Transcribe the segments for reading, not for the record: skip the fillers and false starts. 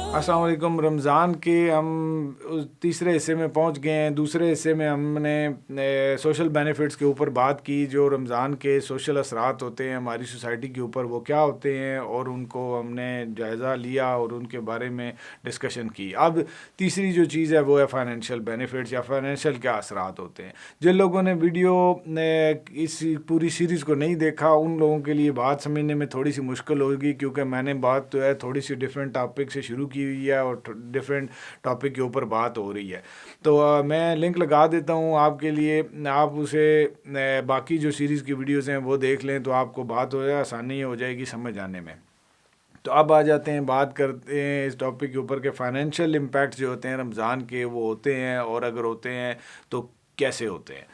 अस्सलाम वालेकुम। रमज़ान के हम तीसरे हिस्से में पहुंच गए हैं। दूसरे हिस्से में हमने सोशल बेनिफिट्स के ऊपर बात की, जो रमज़ान के सोशल असरात होते हैं हमारी सोसाइटी के ऊपर वो क्या होते हैं, और उनको हमने जायज़ा लिया और उनके बारे में डिस्कशन की। अब तीसरी जो चीज़ है वो है फाइनेंशियल बेनिफिट्स या फाइनेंशियल क्या असरात होते हैं। जिन लोगों ने वीडियो इस पूरी सीरीज़ को नहीं देखा उन लोगों के लिए बात समझने में थोड़ी सी मुश्किल होगी, क्योंकि मैंने बात तो है थोड़ी सी डिफरेंट टॉपिक से शुरू की हुई है और डिफरेंट टॉपिक के ऊपर बात हो रही है। तो मैं लिंक लगा देता हूँ आपके लिए, आप उसे बाकी जो सीरीज़ की वीडियोज़ हैं वो देख लें तो आपको बात हो जाए, आसानी हो जाएगी समझ आने में। तो अब आ जाते हैं, बात करते हैं इस टॉपिक के ऊपर के फाइनेंशियल इम्पैक्ट जो होते हैं रमज़ान के वो होते हैं, और अगर होते हैं तो कैसे होते हैं।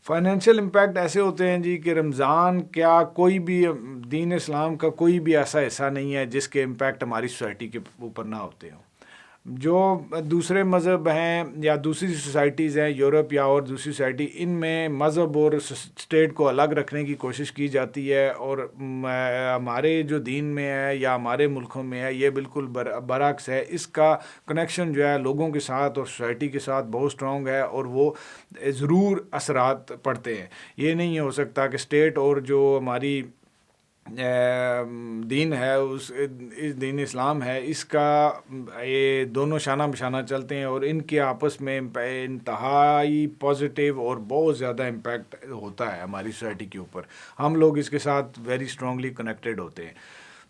फाइनेंशियल इम्पैक्ट ऐसे होते हैं जी कि रमज़ान क्या कोई भी दीन इस्लाम का कोई भी ऐसा हिस्सा नहीं है जिसके इम्पैक्ट हमारी सोसाइटी के ऊपर ना होते हों। जो दूसरे मज़हब हैं या दूसरी सोसाइटीज़ हैं, यूरोप या और दूसरी सोसाइटी, इनमें मज़हब और स्टेट को अलग रखने की कोशिश की जाती है, और हमारे जो दीन में है या हमारे मुल्कों में है ये बिल्कुल बरअक्स है। इसका कनेक्शन जो है लोगों के साथ और सोसाइटी के साथ बहुत स्ट्रॉन्ग है, और वो ज़रूर असरात पड़ते हैं। ये नहीं हो सकता कि स्टेट और जो हमारी दीन है उस इस दीन इस्लाम है इसका ये दोनों शाना बशाना चलते हैं, और इनके आपस में इंतहाई पॉजिटिव और बहुत ज़्यादा इम्पैक्ट होता है हमारी सोसाइटी के ऊपर। हम लोग इसके साथ वेरी स्ट्रांगली कनेक्टेड होते हैं।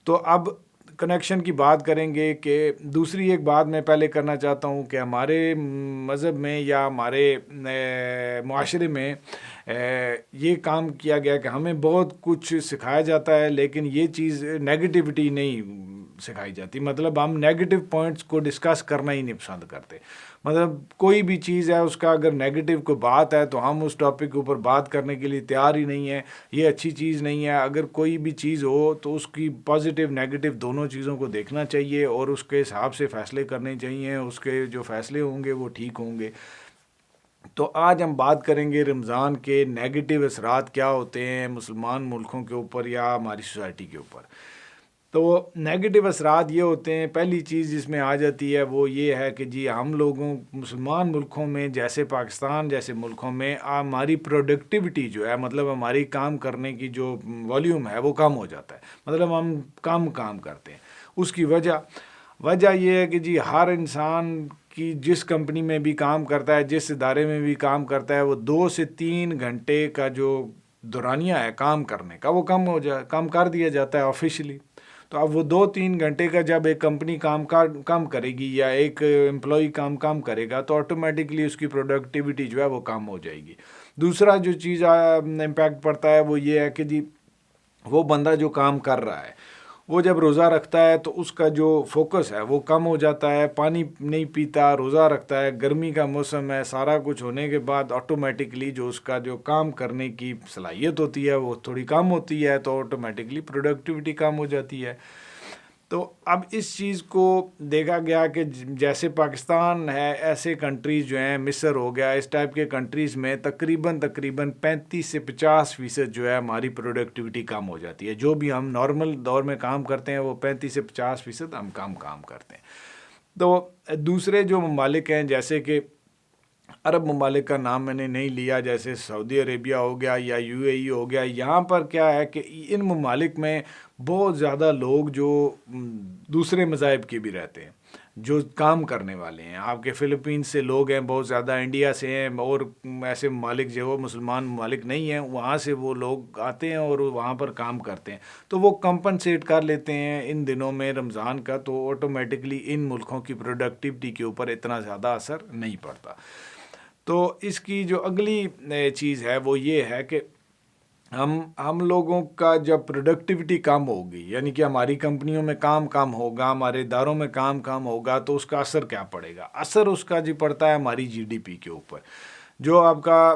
तो अब कनेक्शन की बात करेंगे कि दूसरी एक बात मैं पहले करना चाहता हूँ कि हमारे मज़हब में या हमारे मुआशरे में ये काम किया गया कि हमें बहुत कुछ सिखाया जाता है, लेकिन ये चीज़ नेगेटिविटी नहीं सिखाई जाती। मतलब हम नेगेटिव पॉइंट्स को डिस्कस करना ही नहीं पसंद करते। मतलब कोई भी चीज़ है उसका अगर नेगेटिव कोई बात है तो हम उस टॉपिक के ऊपर बात करने के लिए तैयार ही नहीं है। ये अच्छी चीज़ नहीं है। अगर कोई भी चीज़ हो तो उसकी पॉजिटिव नेगेटिव दोनों चीज़ों को देखना चाहिए और उसके हिसाब से फ़ैसले करने चाहिए। उसके जो फ़ैसले होंगे वो ठीक होंगे। तो आज हम बात करेंगे रमज़ान के नेगेटिव असरात क्या होते हैं मुसलमान मुल्कों के ऊपर या हमारी सोसाइटी के ऊपर। तो नेगेटिव असरात ये होते हैं, पहली चीज़ जिसमें आ जाती है वो ये है कि जी हम लोगों मुसलमान मुल्कों में जैसे पाकिस्तान जैसे मुल्कों में हमारी प्रोडक्टिविटी जो है, मतलब हमारी काम करने की जो वॉल्यूम है वो कम हो जाता है। मतलब हम कम काम करते हैं। उसकी वजह यह है कि जी हर इंसान की जिस कंपनी में भी काम करता है, जिस इदारे में भी काम करता है, वो 2 से 3 घंटे का जो दौरानिया है काम करने का वो कम कर दिया जाता है ऑफिशियली। तो अब वो 2-3 घंटे का जब एक कंपनी कम करेगी या एक एम्प्लॉई कम करेगा तो ऑटोमेटिकली उसकी प्रोडक्टिविटी जो है वो कम हो जाएगी। दूसरा जो चीज़ इम्पैक्ट पड़ता है वो ये है कि जी वो बंदा जो काम कर रहा है वो जब रोज़ा रखता है तो उसका जो फोकस है वो कम हो जाता है। पानी नहीं पीता, रोज़ा रखता है, गर्मी का मौसम है, सारा कुछ होने के बाद ऑटोमेटिकली जो उसका जो काम करने की सलाहियत होती है वो थोड़ी कम होती है, तो ऑटोमेटिकली प्रोडक्टिविटी कम हो जाती है। तो अब इस चीज़ को देखा गया कि जैसे पाकिस्तान है ऐसे कंट्रीज़ जो हैं, मिस्र हो गया, इस टाइप के कंट्रीज़ में तकरीबन 35 से 50% जो है हमारी प्रोडक्टिविटी कम हो जाती है। जो भी हम नॉर्मल दौर में काम करते हैं वो 35 से 50% हम काम करते हैं। तो दूसरे जो ममालिक हैं जैसे कि अरब ममालिक का नाम मैंने नहीं लिया, जैसे सऊदी अरेबिया हो गया या यूएई हो गया, यहाँ पर क्या है कि इन ममालिक में बहुत ज़्यादा लोग जो दूसरे मज़ाहिब के भी रहते हैं, जो काम करने वाले हैं। आपके फ़िलिपींस से लोग हैं बहुत ज़्यादा, इंडिया से हैं, और ऐसे ममालिक जो वो मुसलमान ममालिक नहीं हैं वहाँ से वो लोग आते हैं और वहाँ पर काम करते हैं। तो वो कंपनसेट कर लेते हैं इन दिनों में रमज़ान का, तो ऑटोमेटिकली इन मुल्कों की प्रोडक्टिविटी के ऊपर इतना ज़्यादा असर नहीं पड़ता। तो इसकी जो अगली चीज़ है वो ये है कि हम लोगों का जब प्रोडक्टिविटी कम होगी, यानी कि हमारी कंपनियों में काम कम होगा, हमारे इदारों में काम कम होगा, तो उसका असर क्या पड़ेगा? असर उसका जी पड़ता है हमारी जीडीपी के ऊपर। जो आपका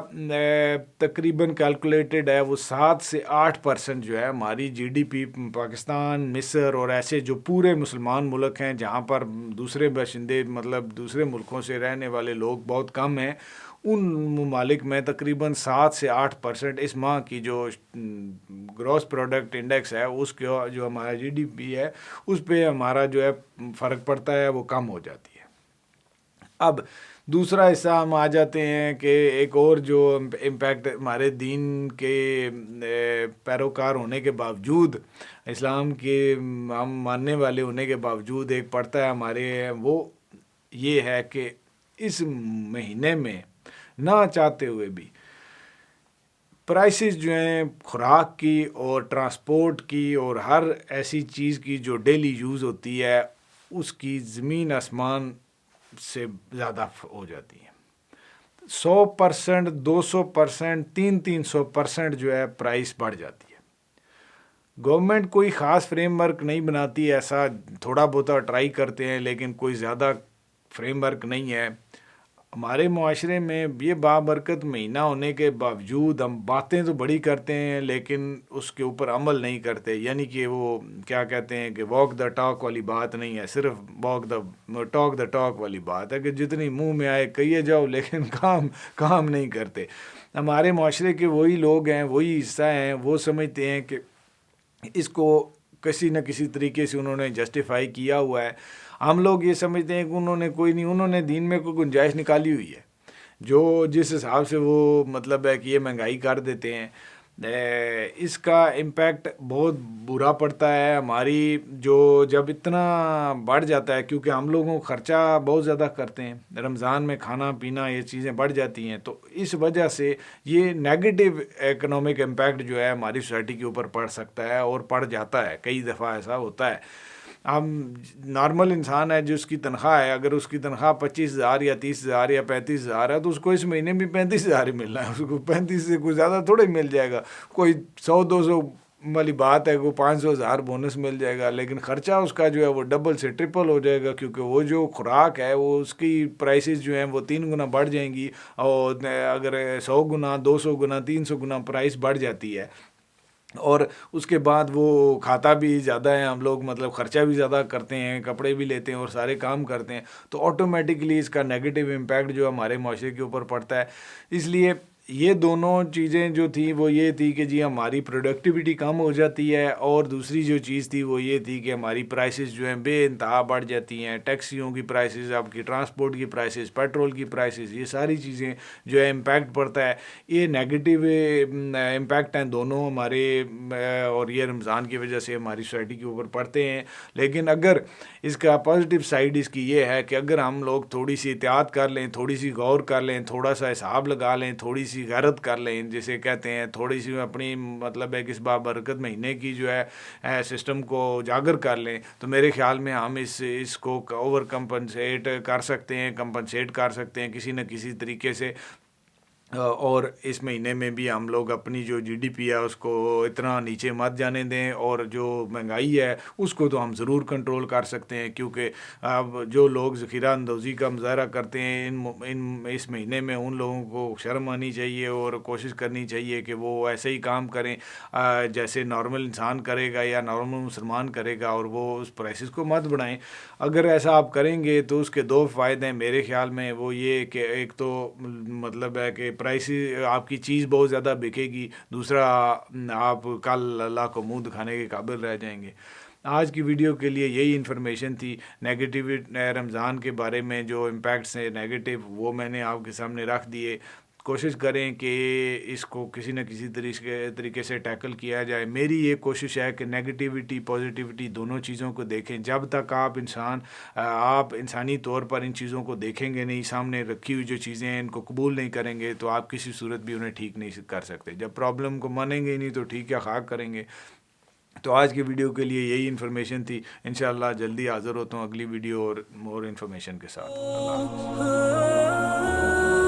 तकरीबन कैलकुलेटेड है वो 7 से 8% जो है हमारी जीडीपी पाकिस्तान, मिस्र और ऐसे जो पूरे मुसलमान मुल्क हैं जहाँ पर दूसरे बाशिंदे मतलब दूसरे मुल्कों से रहने वाले लोग बहुत कम हैं, उन ममालिक में तकरीबन 7 से 8% इस माह की जो ग्रॉस प्रोडक्ट इंडेक्स है उसके जो हमारा GDP है उस पे हमारा जो है फ़र्क पड़ता है, वो कम हो जाती है। अब दूसरा हिस्सा हम आ जाते हैं कि एक और जो इम्पैक्ट हमारे दीन के पैरोकार होने के बावजूद, इस्लाम के हम मानने वाले होने के बावजूद एक पड़ता है हमारे, वो ये है कि इस महीने में ना चाहते हुए भी प्राइसेस जो हैं खुराक की और ट्रांसपोर्ट की और हर ऐसी चीज़ की जो डेली यूज़ होती है उसकी ज़मीन आसमान से ज़्यादा हो जाती है। 100%, 200%, 300% जो है प्राइस बढ़ जाती है। गवर्नमेंट कोई ख़ास फ्रेमवर्क नहीं बनाती, ऐसा थोड़ा बहुत ट्राई करते हैं लेकिन कोई ज़्यादा फ्रेमवर्क नहीं है। हमारे मुआशरे में ये बाबरकत महीना होने के बावजूद हम बातें तो बड़ी करते हैं लेकिन उसके ऊपर अमल नहीं करते, यानी कि वो क्या कहते हैं कि वॉक द टॉक वाली बात नहीं है, सिर्फ टॉक द टॉक वाली बात है कि जितनी मुंह में आए कहिए जाओ लेकिन काम नहीं करते। हमारे मुआशरे के वही लोग हैं, वही हिस्सा हैं, वो समझते हैं कि इसको किसी न किसी तरीके से उन्होंने जस्टिफाई किया हुआ है। हम लोग ये समझते हैं कि उन्होंने दीन में कोई गुंजाइश निकाली हुई है जो जिस हिसाब से वो मतलब है कि ये महंगाई कर देते हैं। इसका इम्पैक्ट बहुत बुरा पड़ता है हमारी जो जब इतना बढ़ जाता है, क्योंकि हम लोगों को ख़र्चा बहुत ज़्यादा करते हैं, रमज़ान में खाना पीना ये चीज़ें बढ़ जाती हैं, तो इस वजह से ये नेगेटिव इकोनॉमिक इम्पैक्ट जो है हमारी सोसाइटी के ऊपर पड़ सकता है और पड़ जाता है। कई दफ़ा ऐसा होता है। हम नॉर्मल इंसान है जिसकी तनख्वाह है, अगर उसकी तनख्वाह 25,000 या 30,000 या 35,000 है तो उसको इस महीने भी 35,000 ही मिलना है, उसको 35 से कुछ ज़्यादा थोड़े मिल जाएगा। कोई 100-200 वाली बात है, वो 500,000 बोनस मिल जाएगा, लेकिन ख़र्चा उसका जो है वो डबल से ट्रिपल हो जाएगा, क्योंकि वो जो खुराक है वो उसकी प्राइसेस जो हैं वो 3 गुना बढ़ जाएंगी। और अगर 100 गुना 200 गुना 300 गुना प्राइस बढ़ जाती है और उसके बाद वो खाता भी ज़्यादा है, हम लोग मतलब ख़र्चा भी ज़्यादा करते हैं, कपड़े भी लेते हैं और सारे काम करते हैं, तो ऑटोमेटिकली इसका नेगेटिव इम्पैक्ट जो हमारे माशरे के ऊपर पड़ता है। इसलिए ये दोनों चीज़ें जो थी वो ये थी कि जी हमारी प्रोडक्टिविटी कम हो जाती है, और दूसरी जो चीज़ थी वो ये थी कि हमारी प्राइसेस जो हैं बेइंतहा बढ़ जाती हैं। टैक्सियों की प्राइसेस, आपकी ट्रांसपोर्ट की प्राइसेस, पेट्रोल की प्राइसेस, ये सारी चीज़ें जो है इम्पैक्ट पड़ता है। ये नेगेटिव इम्पैक्ट हैं दोनों हमारे, और ये रमज़ान की वजह से हमारी सोसाइटी के ऊपर पड़ते हैं। लेकिन अगर इसका पॉजिटिव साइड इसकी ये है कि अगर हम लोग थोड़ी सी एहतियात कर लें, थोड़ी सी गौर कर लें, थोड़ा सा हिसाब लगा लें, थोड़ी सी गैरत कर लें, जिसे कहते हैं थोड़ी सी अपनी मतलब है कि इस बाबरकत महीने की जो है सिस्टम को उजागर कर लें, तो मेरे ख्याल में हम इसको ओवर कंपनसेट कर सकते हैं किसी न किसी तरीके से। और इस महीने में भी हम लोग अपनी जो GDP है उसको इतना नीचे मत जाने दें, और जो महंगाई है उसको तो हम ज़रूर कंट्रोल कर सकते हैं, क्योंकि अब जो लोग ज़ख़ीरा अंदोज़ी का मुज़ाहरा करते हैं इस महीने में, उन लोगों को शर्म आनी चाहिए और कोशिश करनी चाहिए कि वो ऐसे ही काम करें जैसे नॉर्मल इंसान करेगा या नॉर्मल मुसलमान करेगा, और वो उस प्राइसेस को मत बढ़ाएं। अगर ऐसा आप करेंगे तो उसके दो फ़ायदे हैं मेरे ख्याल में। वो ये कि एक तो मतलब है कि प्राइस आपकी चीज़ बहुत ज़्यादा बिकेगी, दूसरा आप कल अल्लाह को मुंह दिखाने के काबिल रह जाएंगे। आज की वीडियो के लिए यही इन्फॉर्मेशन थी। नेगेटिव रमज़ान के बारे में जो इम्पैक्ट्स हैं नेगेटिव, वो मैंने आपके सामने रख दिए। कोशिश करें कि इसको किसी न किसी तरीके से टैकल किया जाए। मेरी ये कोशिश है कि नेगेटिविटी पॉजिटिविटी दोनों चीज़ों को देखें। जब तक आप इंसानी तौर पर इन चीज़ों को देखेंगे नहीं, सामने रखी हुई जो चीज़ें हैं इनको कबूल नहीं करेंगे, तो आप किसी सूरत भी उन्हें ठीक नहीं कर सकते। जब प्रॉब्लम को मानेंगे ही नहीं तो ठीक क्या खाक करेंगे। तो आज की वीडियो के लिए यही इन्फॉर्मेशन थी। इंशाल्लाह जल्दी हाज़िर होता हूँ अगली वीडियो और मोर इन्फॉर्मेशन के साथ। अल्लाह हाफ़िज़।